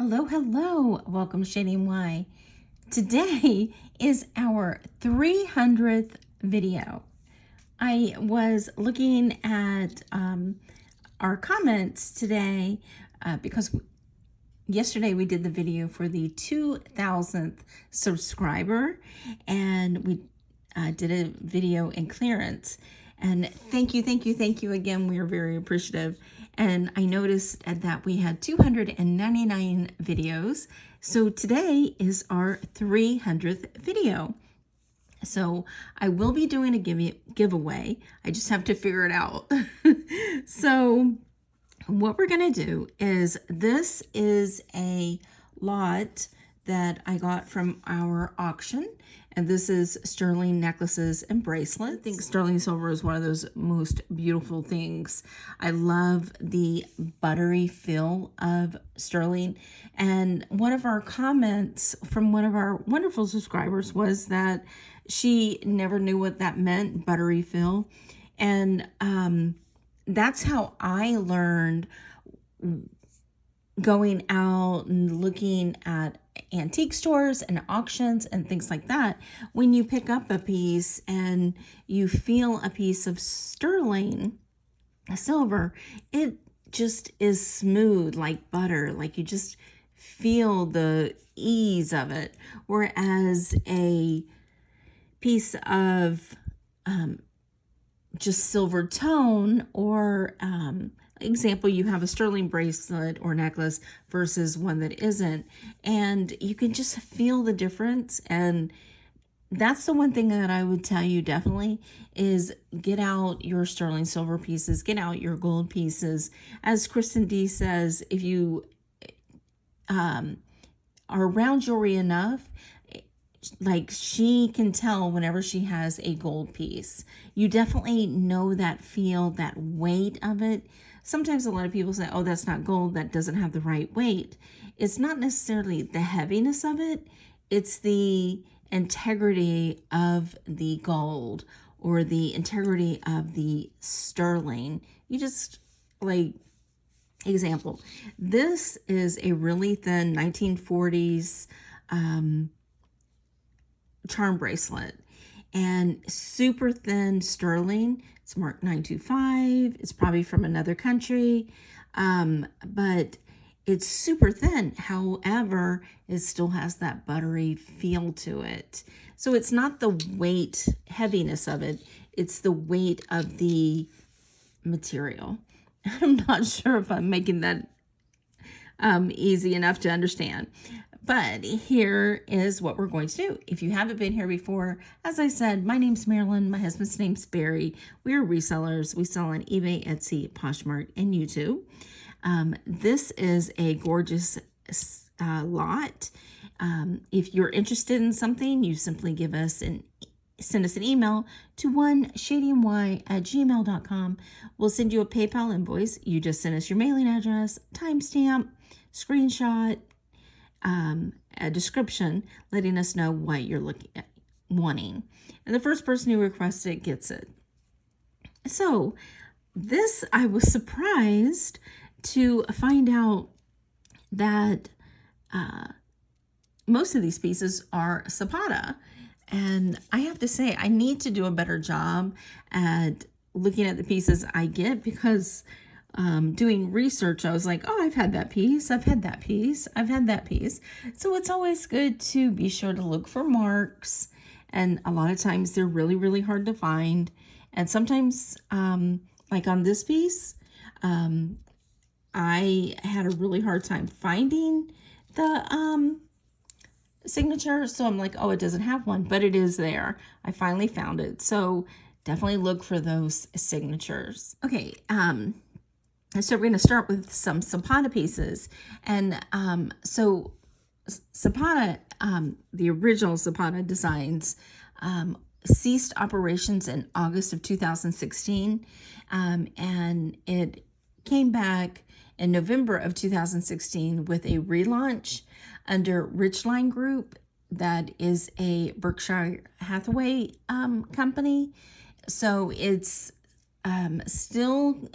Hello, hello. Welcome, Shady Y. Today is our 300th video. I was looking at our comments today because yesterday we did the video for the 2,000th subscriber, and we did a video in clearance. And thank you again. We are very appreciative. And I noticed that we had 299 videos. So today is our 300th video. So I will be doing a giveaway. I just have to figure it out. So what we're going to do is, this is a lot that I got from our auction. And this is sterling necklaces and bracelets. I think sterling silver is one of those most beautiful things. I love the buttery feel of sterling. And one of our comments from one of our wonderful subscribers was that she never knew what that meant, buttery feel. And that's how I learned, going out and looking at antique stores and auctions and things like that. When you pick up a piece and you feel a piece of sterling silver, it just is smooth like butter. Like you just feel the ease of it. Whereas a piece of just silver tone, or example, you have a sterling bracelet or necklace versus one that isn't, and you can just feel the difference. And that's the one thing that I would tell you definitely is get out your sterling silver pieces, get out your gold pieces. As Kristen D says, if you are around jewelry enough, like she can tell whenever she has a gold piece. You definitely know that feel, that weight of it. Sometimes a lot of people say, oh, that's not gold, that doesn't have the right weight. It's not necessarily the heaviness of it, it's the integrity of the gold or the integrity of the sterling. You just, like, example, this is a really thin 1940s charm bracelet, and super thin sterling. It's marked 925. It's probably from another country, but it's super thin. However, it still has that buttery feel to it. So it's not the weight, heaviness of it. It's the weight of the material. I'm not sure if I'm making that easy enough to understand. But here is what we're going to do. If you haven't been here before, as I said, my name's Marilyn. My husband's name's Barry. We are resellers. We sell on eBay, Etsy, Poshmark, and YouTube. This is a gorgeous lot. If you're interested in something, you simply send us an email to oneshadyandy@gmail.com. We'll send you a PayPal invoice. You just send us your mailing address, timestamp, screenshot, a description letting us know what you're wanting. And the first person who requests it gets it. So this, I was surprised to find out that most of these pieces are Sabada. And I have to say, I need to do a better job at looking at the pieces I get, because doing research, I was like, oh, I've had that piece, I've had that piece, I've had that piece. So it's always good to be sure to look for marks. And a lot of times they're really, really hard to find. And sometimes, like on this piece, I had a really hard time finding the signature. So I'm like, oh, it doesn't have one, but it is there. I finally found it. So definitely look for those signatures. Okay, so we're going to start with some Silpada pieces. And so Silpada, the original Silpada designs, ceased operations in August of 2016. And it came back in November of 2016 with a relaunch under Richline Group. That is a Berkshire Hathaway company. So it's still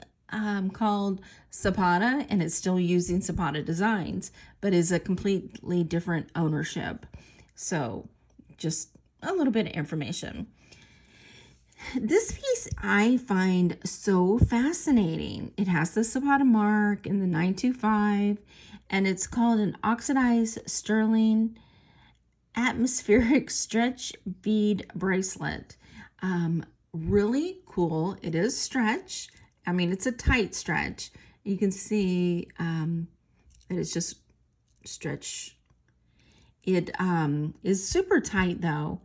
called Silpada, and it's still using Sabada designs, but is a completely different ownership. So just a little bit of information. This piece I find so fascinating. It has the Sabada mark in the 925, and it's called an oxidized sterling atmospheric stretch bead bracelet. Really cool. It is stretch. I mean, it's a tight stretch. You can see that it's just stretch. It is super tight though.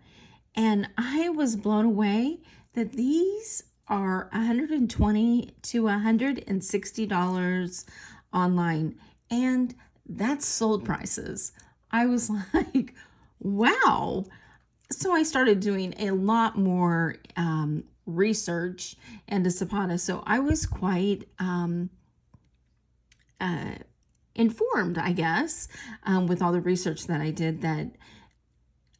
And I was blown away that these are $120 to $160 online. And that's sold prices. I was like, wow. So I started doing a lot more research into Silpada. So I was quite informed, I guess, with all the research that I did, that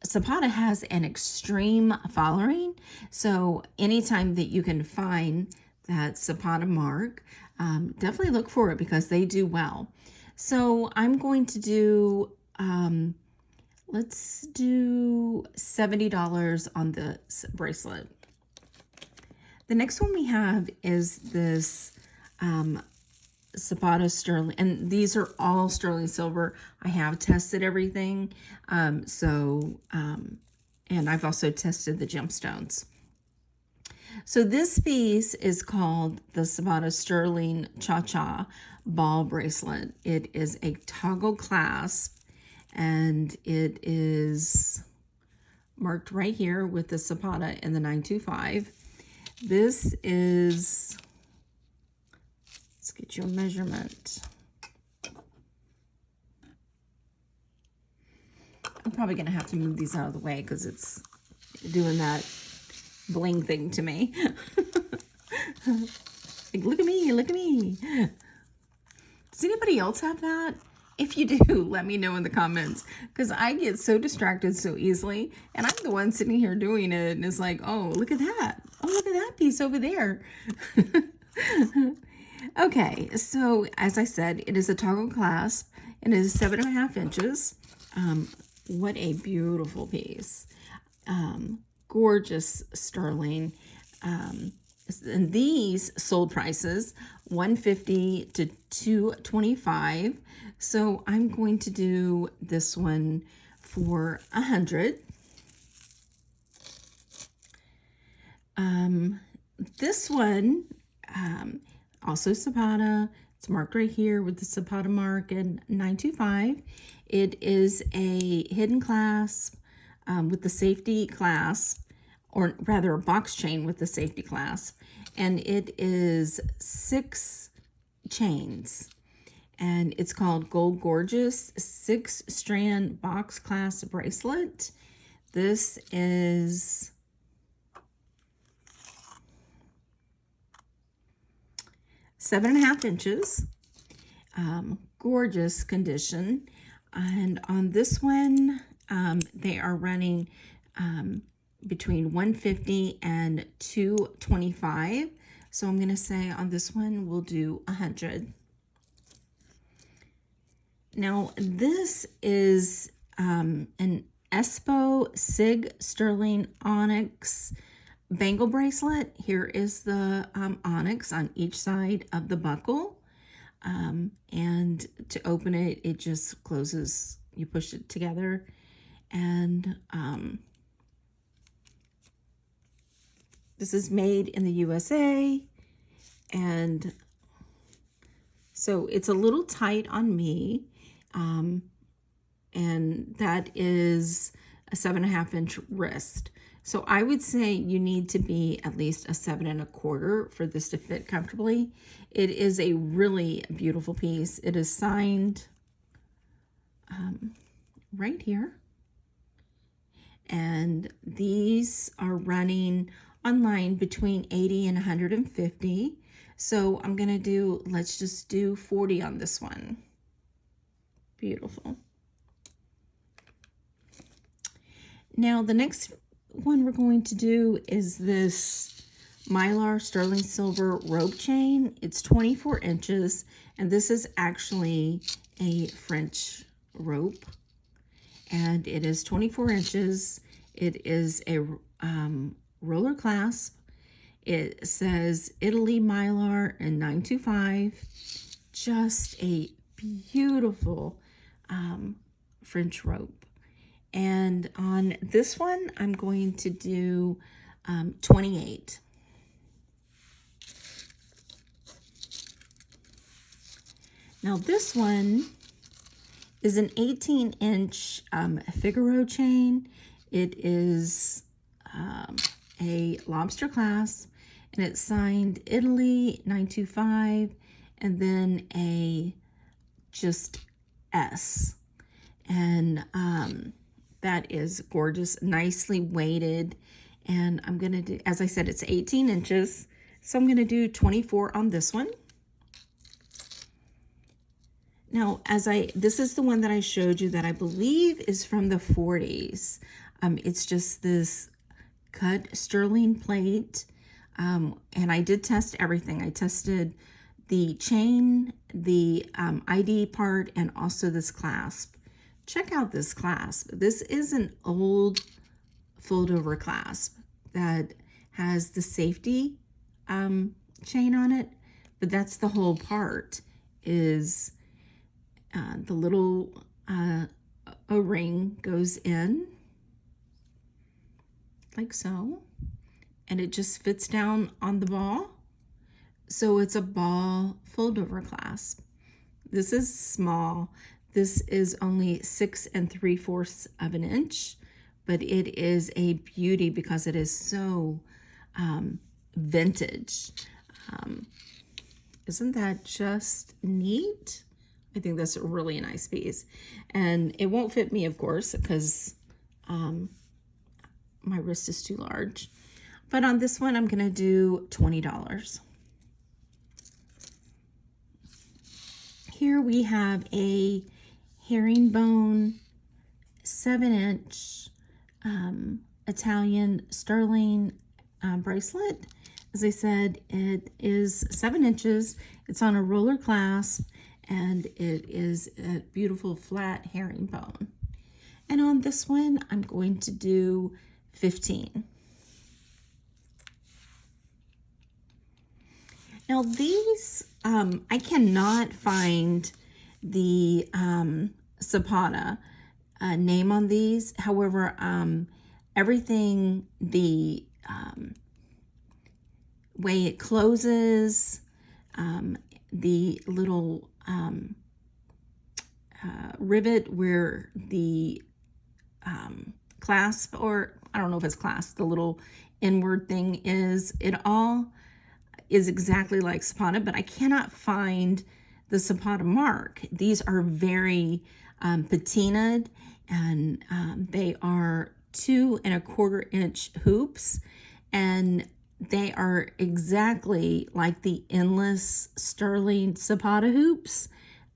Silpada has an extreme following. So anytime that you can find that Silpada mark, definitely look for it because they do well. So I'm going to do, let's do $70 on the bracelet. The next one we have is this Sabada sterling, and these are all sterling silver. I have tested everything, and I've also tested the gemstones. So this piece is called the Sabada Sterling Cha-Cha Ball Bracelet. It is a toggle clasp, and it is marked right here with the Silpada in the 925. This is, let's get you a measurement. I'm probably going to have to move these out of the way because it's doing that bling thing to me. Like, look at me, look at me. Does anybody else have that? If you do, let me know in the comments, because I get so distracted so easily, and I'm the one sitting here doing it, and it's like, oh, look at that. Oh, look at that piece over there. Okay, so as I said, it is a toggle clasp, and it is 7.5 inches. What a beautiful piece. Gorgeous sterling. And these sold prices $150 to $225. So I'm going to do this one for $100. This one, also Silpada. It's marked right here with the Silpada mark and 925. It is a hidden clasp with the safety clasp, or rather a box chain with the safety clasp. And it is 6 chains. And it's called Gold Gorgeous 6-strand box clasp bracelet. This is seven and a half inches. Gorgeous condition. And on this one, they are running between $150 and $225. So I'm going to say on this one, we'll do $100. Now, this is an Espo Sig Sterling Onyx bangle bracelet. Here is the onyx on each side of the buckle. And to open it, it just closes. You push it together. And this is made in the USA. And so it's a little tight on me. And that is a 7.5 inch wrist. So I would say you need to be at least a 7 1/4 for this to fit comfortably. It is a really beautiful piece. It is signed right here. And these are running online between $80 and $150. So I'm going to do, let's just do $40 on this one. Beautiful. Now the next one we're going to do is this Mylar sterling silver rope chain. It's 24 inches, and this is actually a French rope, and it is 24 inches. It is a roller clasp. It says Italy Mylar and 925. Just a beautiful French rope. And on this one, I'm going to do 28. Now this one is an 18-inch Figaro chain. It is a lobster clasp, and it's signed Italy 925, and then a just S. And that is gorgeous, nicely weighted. And I'm gonna do, as I said, it's 18 inches. So I'm gonna do 24 on this one. Now, this is the one that I showed you that I believe is from the 40s. It's just this cut sterling plate. And I did test everything. I tested the chain, the ID part, and also this clasp. Check out this clasp. This is an old fold over clasp that has the safety chain on it, but that's the whole part, is the little O-ring goes in like so, and it just fits down on the ball. So it's a ball fold over clasp. This is small. This is only 6 3/4 of an inch, but it is a beauty because it is so vintage. Isn't that just neat? I think that's a really nice piece. And it won't fit me, of course, because my wrist is too large. But on this one, I'm going to do $20. Here we have a herringbone 7-inch Italian sterling bracelet. As I said, it is 7 inches. It's on a roller clasp, and it is a beautiful flat herringbone. And on this one, I'm going to do 15. Now these, I cannot find the Sabada name on these. However, everything, the way it closes, the little rivet where the clasp, or I don't know if it's clasp, the little inward thing is, it all is exactly like Silpada, but I cannot find the Silpada mark. These are very patinaed, and they are 2 1/4 inch hoops, and they are exactly like the endless sterling Silpada hoops.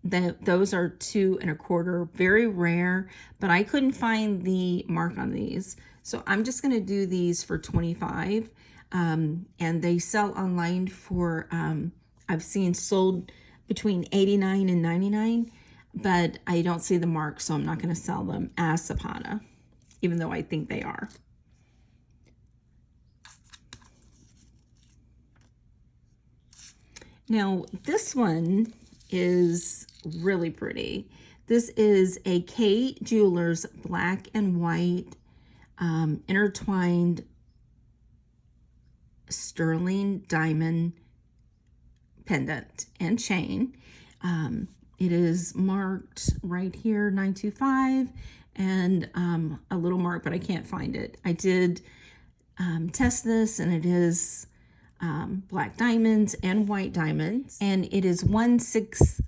Those are 2 1/4, very rare, but I couldn't find the mark on these. So I'm just gonna do these for 25. And they sell online for, I've seen sold between 89 and 99, but I don't see the mark, so I'm not going to sell them as Silpada, even though I think they are. Now, this one is really pretty. This is a K Jewelers black and white intertwined sterling diamond pendant and chain. It is marked right here 925, and a little mark, but I can't find it. I did test this, and it is black diamonds and white diamonds, and it is 1/6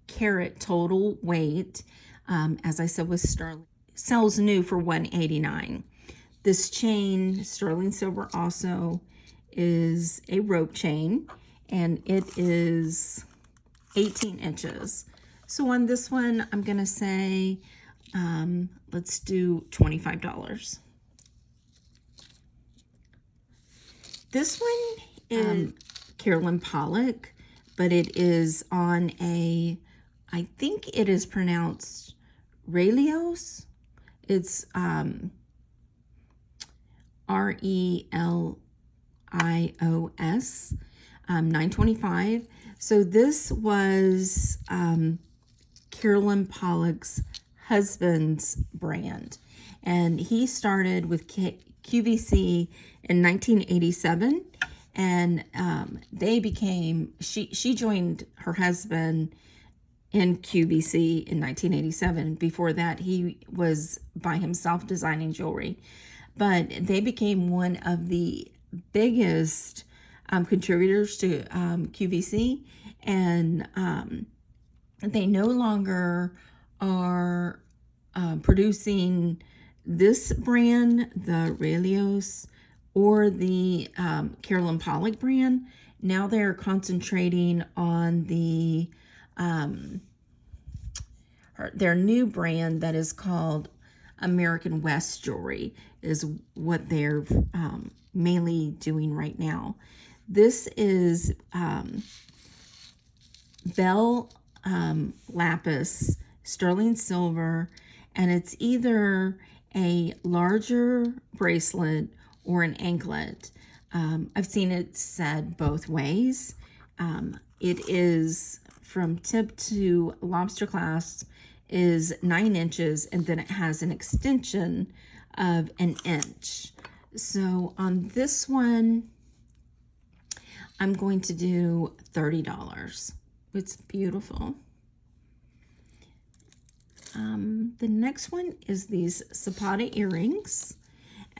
carat total weight. As I said, with sterling, sells new for $189. This chain, sterling silver, also is a rope chain, and it is 18 inches. So on this one, I'm gonna say, let's do $25. This one is Carolyn Pollack, but it is on a, I think it is pronounced Relios. It's Relios, 925. So this was Carolyn Pollack's husband's brand, and he started with QVC in 1987, and they became, she joined her husband in QVC in 1987. Before that, he was by himself designing jewelry, but they became one of the biggest contributors to QVC, and they no longer are producing this brand, the Relios, or the Carolyn Pollack brand. Now they're concentrating on the their new brand that is called American West Jewelry, is what they're mainly doing right now. This is Bell Lapis sterling silver, and it's either a larger bracelet or an anklet. I've seen it said both ways. It is from tip to lobster clasp is 9 inches, and then it has an extension of an inch. So on this one, I'm going to do $30. It's beautiful. The next one is these Sabada earrings,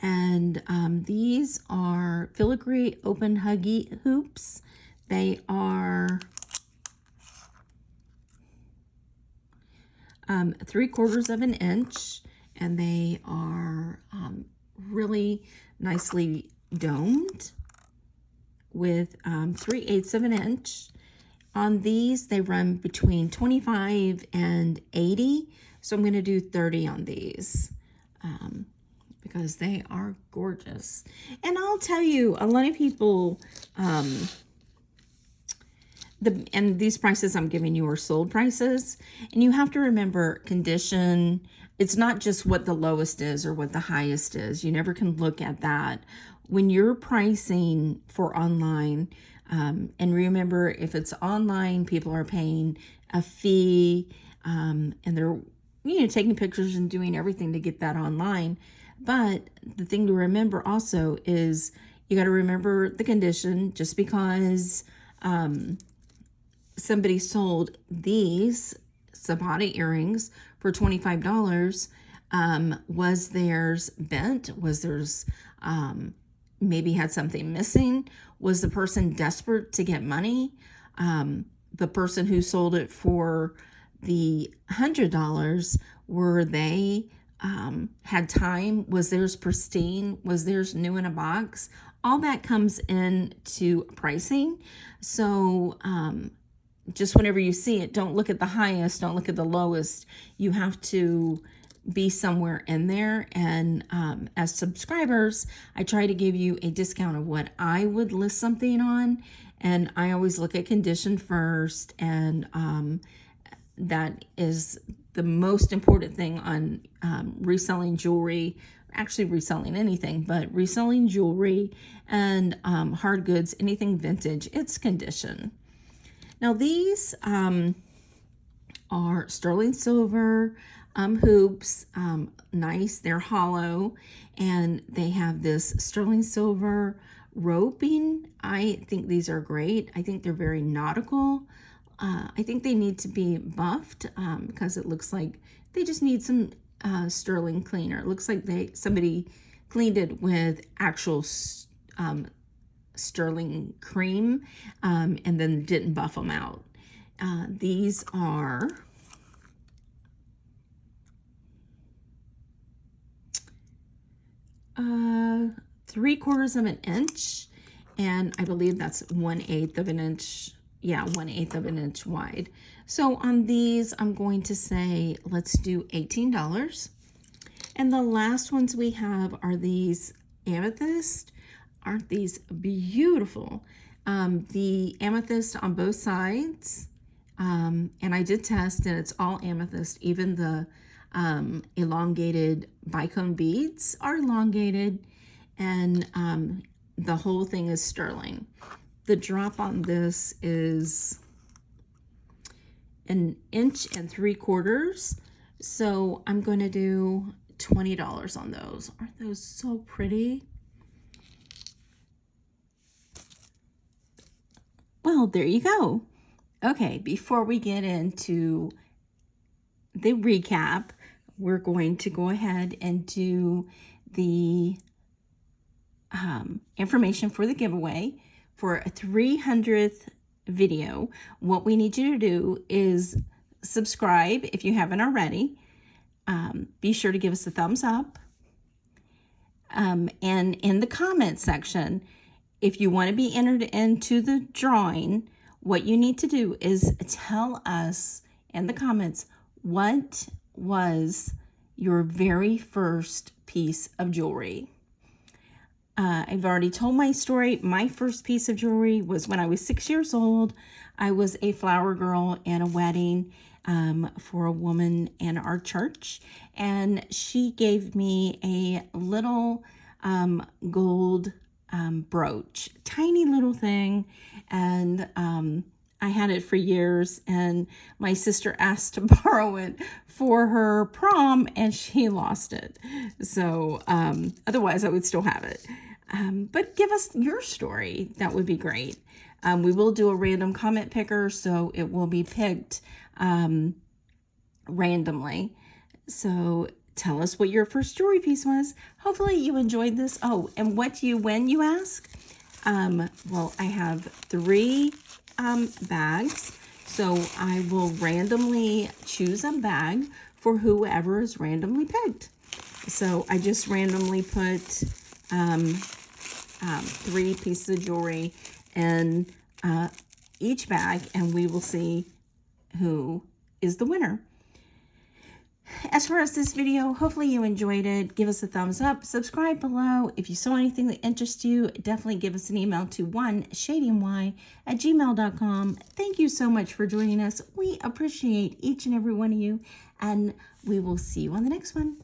and these are filigree open huggy hoops. They are 3/4 of an inch, and they are really nicely domed with 3/8 of an inch. On these, they run between 25 and 80, so I'm going to do 30 on these because they are gorgeous. And I'll tell you, a lot of people, and these prices I'm giving you are sold prices, and you have to remember condition. It's not just what the lowest is or what the highest is. You never can look at that when you're pricing for online. And remember, if it's online, people are paying a fee, and they're taking pictures and doing everything to get that online. But the thing to remember also is you got to remember the condition. Just because somebody sold these Sabada earrings for $25, was theirs bent? Was theirs maybe had something missing? Was the person desperate to get money? The person who sold it for the $100, were they had time? Was theirs pristine? Was theirs new in a box? All that comes into pricing. So just whenever you see it, don't look at the highest, don't look at the lowest. You have to be somewhere in there. And as subscribers, I try to give you a discount of what I would list something on, and I always look at condition first, and that is the most important thing on reselling jewelry. Actually reselling anything, but reselling jewelry and hard goods, anything vintage, it's condition. Now these are sterling silver hoops, nice. They're hollow, and they have this sterling silver roping. I think these are great. I think they're very nautical. I think they need to be buffed because it looks like they just need some sterling cleaner. It looks like somebody cleaned it with actual sterling cream and then didn't buff them out. These are three-quarters of an inch, and I believe that's 1/8 of an inch. Yeah, 1/8 of an inch wide. So on these, I'm going to say, let's do $18. And the last ones we have are these Amethyst. Aren't these beautiful? The amethyst on both sides. And I did test, and it's all amethyst. Even the elongated bicone beads are elongated, and the whole thing is sterling. The drop on this is 1 3/4 inches. So I'm going to do $20 on those. Aren't those so pretty? Well, there you go. Okay, before we get into the recap, we're going to go ahead and do the information for the giveaway for a 300th video. What we need you to do is subscribe if you haven't already. Be sure to give us a thumbs up. And in the comment section, if you want to be entered into the drawing, what you need to do is tell us in the comments what was your very first piece of jewelry. I've already told my story. My first piece of jewelry was when I was 6 years old. I was a flower girl in a wedding for a woman in our church, and she gave me a little gold brooch, tiny little thing, and I had it for years, and my sister asked to borrow it for her prom, and she lost it. So otherwise I would still have it. But give us your story. That would be great. We will do a random comment picker, so it will be picked randomly. So tell us what your first jewelry piece was. Hopefully you enjoyed this. Oh, and what do you win, you ask? Well, I have 3 bags, so I will randomly choose a bag for whoever is randomly picked. So I just randomly put 3 pieces of jewelry in each bag, and we will see who is the winner. As far as this video, hopefully you enjoyed it. Give us a thumbs up, subscribe below. If you saw anything that interests you, definitely give us an email to oneshadym@gmail.com. Thank you so much for joining us. We appreciate each and every one of you, and we will see you on the next one.